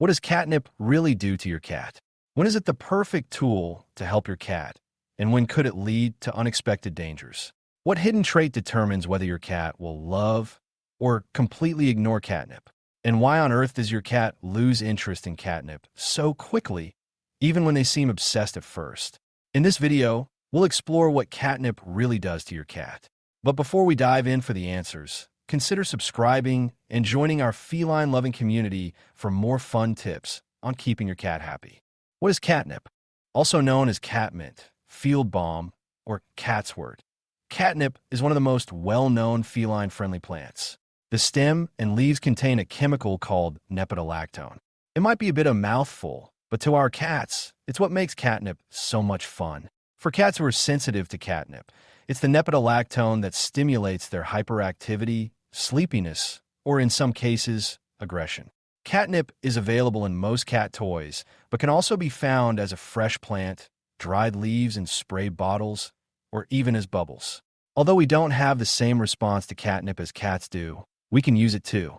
What does catnip really do to your cat? When is it the perfect tool to help your cat? And when could it lead to unexpected dangers? What hidden trait determines whether your cat will love or completely ignore catnip? And why on earth does your cat lose interest in catnip so quickly, even when they seem obsessed at first? In this video, we'll explore what catnip really does to your cat. But before we dive in for the answers, consider subscribing and joining our feline-loving community for more fun tips on keeping your cat happy. What is catnip? Also known as catmint, field balm, or cat's word. Catnip is one of the most well-known feline-friendly plants. The stem and leaves contain a chemical called nepidolactone. It might be a bit of a mouthful, but to our cats, it's what makes catnip so much fun. For cats who are sensitive to catnip, it's the nepidolactone that stimulates their hyperactivity, sleepiness, or in some cases, aggression. Catnip is available in most cat toys, but can also be found as a fresh plant, dried leaves in spray bottles, or even as bubbles. Although we don't have the same response to catnip as cats do, we can use it too.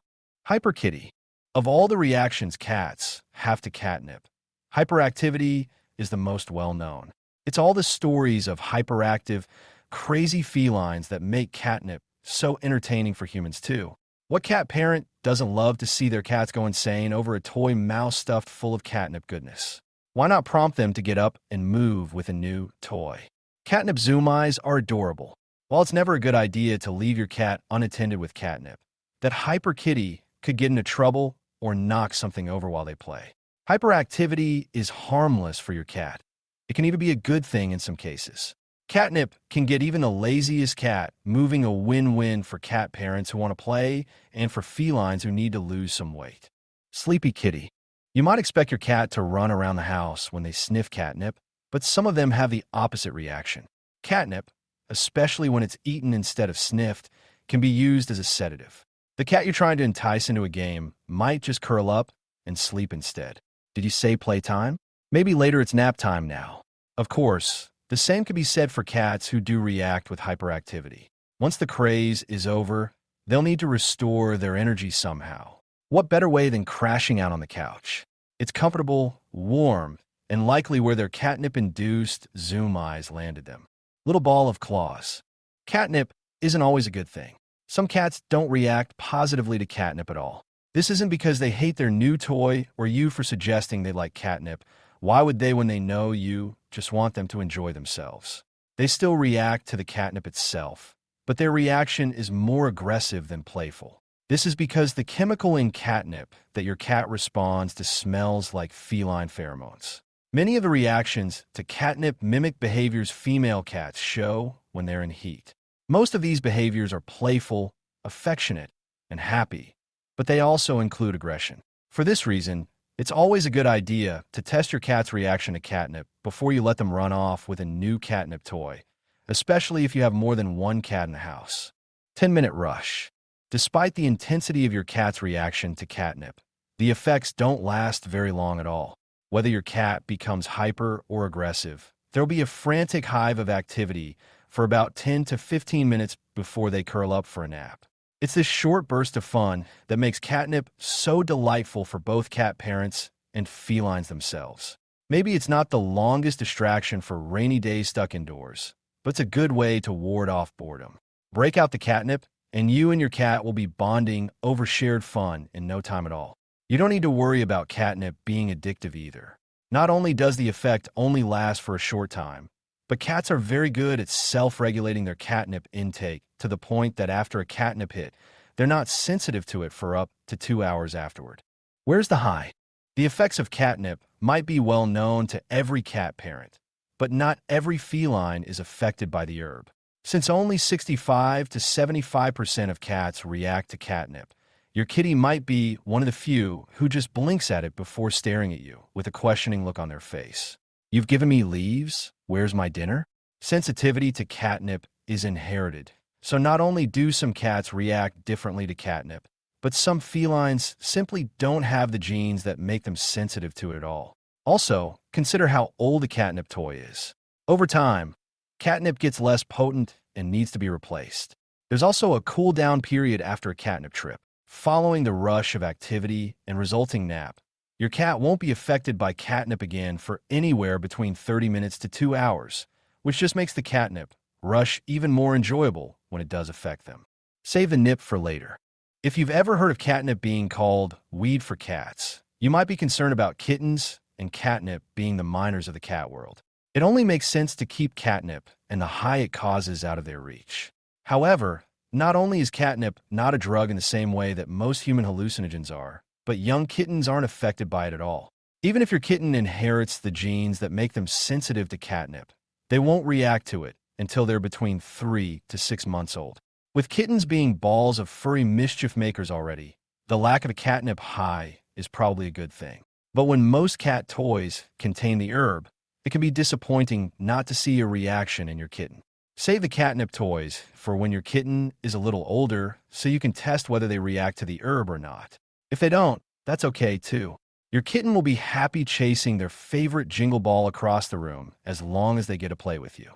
Hyperkitty. Of all the reactions cats have to catnip, hyperactivity is the most well-known. It's all the stories of hyperactive, crazy felines that make catnip so entertaining for humans too. What cat parent doesn't love to see their cats go insane over a toy mouse stuffed full of catnip goodness? Why not prompt them to get up and move with a new toy? Catnip zoom eyes are adorable. While it's never a good idea to leave your cat unattended with catnip, that hyperkitty could get into trouble or knock something over while they play. Hyperactivity is harmless for your cat. It can even be a good thing in some cases. Catnip can get even the laziest cat moving, a win-win for cat parents who want to play and for felines who need to lose some weight. Sleepy kitty. You might expect your cat to run around the house when they sniff catnip, but some of them have the opposite reaction. Catnip, especially when it's eaten instead of sniffed, can be used as a sedative. The cat you're trying to entice into a game might just curl up and sleep instead. Did you say playtime? Maybe later it's nap time now. Of course, the same can be said for cats who do react with hyperactivity. Once the craze is over, they'll need to restore their energy somehow. What better way than crashing out on the couch? It's comfortable, warm, and likely where their catnip-induced zoom eyes landed them. Little ball of claws. Catnip isn't always a good thing. Some cats don't react positively to catnip at all. This isn't because they hate their new toy or you for suggesting they like catnip. Why would they when they know you just want them to enjoy themselves? They still react to the catnip itself, but their reaction is more aggressive than playful. This is because the chemical in catnip that your cat responds to smells like feline pheromones. Many of the reactions to catnip mimic behaviors female cats show when they're in heat. Most of these behaviors are playful, affectionate, and happy, but they also include aggression. For this reason, it's always a good idea to test your cat's reaction to catnip before you let them run off with a new catnip toy, especially if you have more than one cat in the house. 10-minute rush. Despite the intensity of your cat's reaction to catnip, the effects don't last very long at all. Whether your cat becomes hyper or aggressive, there'll be a frantic hive of activity for about 10 to 15 minutes before they curl up for a nap. It's this short burst of fun that makes catnip so delightful for both cat parents and felines themselves. Maybe it's not the longest distraction for rainy days stuck indoors, but it's a good way to ward off boredom. Break out the catnip, and you and your cat will be bonding over shared fun in no time at all. You don't need to worry about catnip being addictive either. Not only does the effect only last for a short time, but cats are very good at self-regulating their catnip intake to the point that after a catnip hit, they're not sensitive to it for up to 2 hours afterward. Where's the high? The effects of catnip might be well known to every cat parent, but not every feline is affected by the herb. Since only 65 to 75% of cats react to catnip, your kitty might be one of the few who just blinks at it before staring at you with a questioning look on their face. You've given me leaves? Where's my dinner? Sensitivity to catnip is inherited. So not only do some cats react differently to catnip, but some felines simply don't have the genes that make them sensitive to it at all. Also, consider how old a catnip toy is. Over time, catnip gets less potent and needs to be replaced. There's also a cool-down period after a catnip trip. Following the rush of activity and resulting nap, Your cat won't be affected by catnip again for anywhere between 30 minutes to 2 hours, which just makes the catnip rush even more enjoyable when it does affect them. Save the nip for later. If you've ever heard of catnip being called weed for cats, you might be concerned about kittens and catnip being the minors of the cat world. It only makes sense to keep catnip and the high it causes out of their reach. However, not only is catnip not a drug in the same way that most human hallucinogens are, but young kittens aren't affected by it at all. Even if your kitten inherits the genes that make them sensitive to catnip, they won't react to it until they're between 3 to 6 months old. With kittens being balls of furry mischief makers already, the lack of a catnip high is probably a good thing. But when most cat toys contain the herb, it can be disappointing not to see a reaction in your kitten. Save the catnip toys for when your kitten is a little older so you can test whether they react to the herb or not. If they don't, that's okay too. Your kitten will be happy chasing their favorite jingle ball across the room as long as they get to play with you.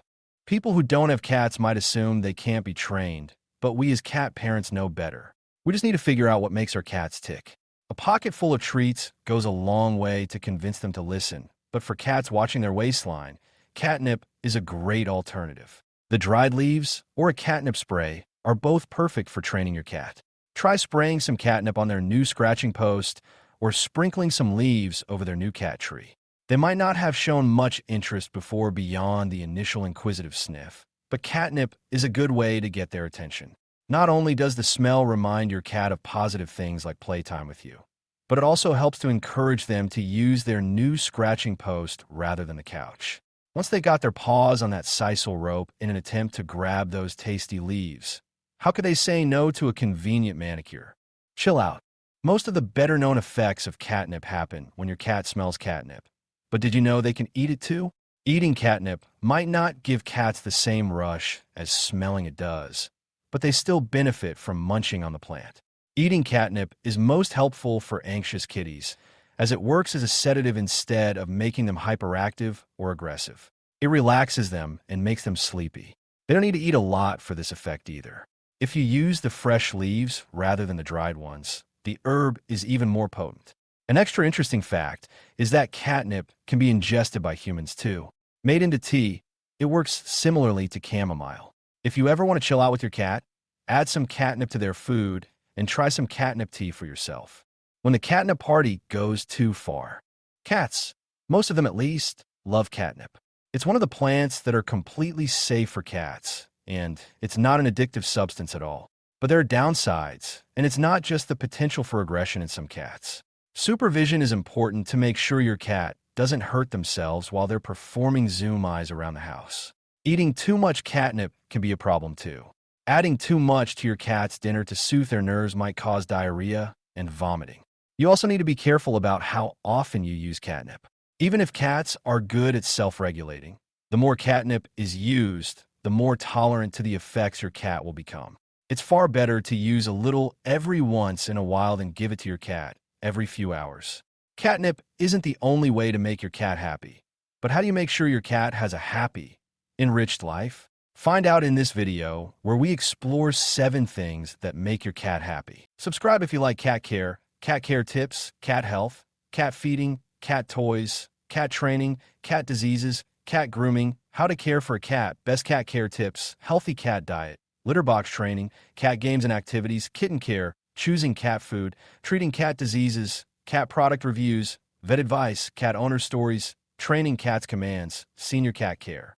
People who don't have cats might assume they can't be trained, but we as cat parents know better. We just need to figure out what makes our cats tick. A pocket full of treats goes a long way to convince them to listen, but for cats watching their waistline, catnip is a great alternative. The dried leaves or a catnip spray are both perfect for training your cat. Try spraying some catnip on their new scratching post or sprinkling some leaves over their new cat tree. They might not have shown much interest before beyond the initial inquisitive sniff, but catnip is a good way to get their attention. Not only does the smell remind your cat of positive things like playtime with you, but it also helps to encourage them to use their new scratching post rather than the couch. Once they got their paws on that sisal rope in an attempt to grab those tasty leaves, how could they say no to a convenient manicure? Chill out. Most of the better-known effects of catnip happen when your cat smells catnip. But did you know they can eat it too? Eating catnip might not give cats the same rush as smelling it does, but they still benefit from munching on the plant. Eating catnip is most helpful for anxious kitties, as it works as a sedative instead of making them hyperactive or aggressive. It relaxes them and makes them sleepy. They don't need to eat a lot for this effect either. If you use the fresh leaves rather than the dried ones, the herb is even more potent. An extra interesting fact is that catnip can be ingested by humans too. Made into tea, it works similarly to chamomile. If you ever want to chill out with your cat, add some catnip to their food and try some catnip tea for yourself. When the catnip party goes too far. Cats, most of them at least, love catnip. It's one of the plants that are completely safe for cats, and it's not an addictive substance at all. But there are downsides, and it's not just the potential for aggression in some cats. Supervision is important to make sure your cat doesn't hurt themselves while they're performing zoom eyes around the house. Eating too much catnip can be a problem too. Adding too much to your cat's dinner to soothe their nerves might cause diarrhea and vomiting. You also need to be careful about how often you use catnip. Even if cats are good at self-regulating, the more catnip is used, the more tolerant to the effects your cat will become. It's far better to use a little every once in a while than give it to your cat every few hours. Catnip isn't the only way to make your cat happy. But how do you make sure your cat has a happy, enriched life? Find out in this video where we explore 7 things that make your cat happy. Subscribe if you like cat care tips, cat health, cat feeding, cat toys, cat training, cat diseases, cat grooming, how to care for a cat, best cat care tips, healthy cat diet, litter box training, cat games and activities, kitten care, choosing cat food, treating cat diseases, cat product reviews, vet advice, cat owner stories, training cats commands, senior cat care.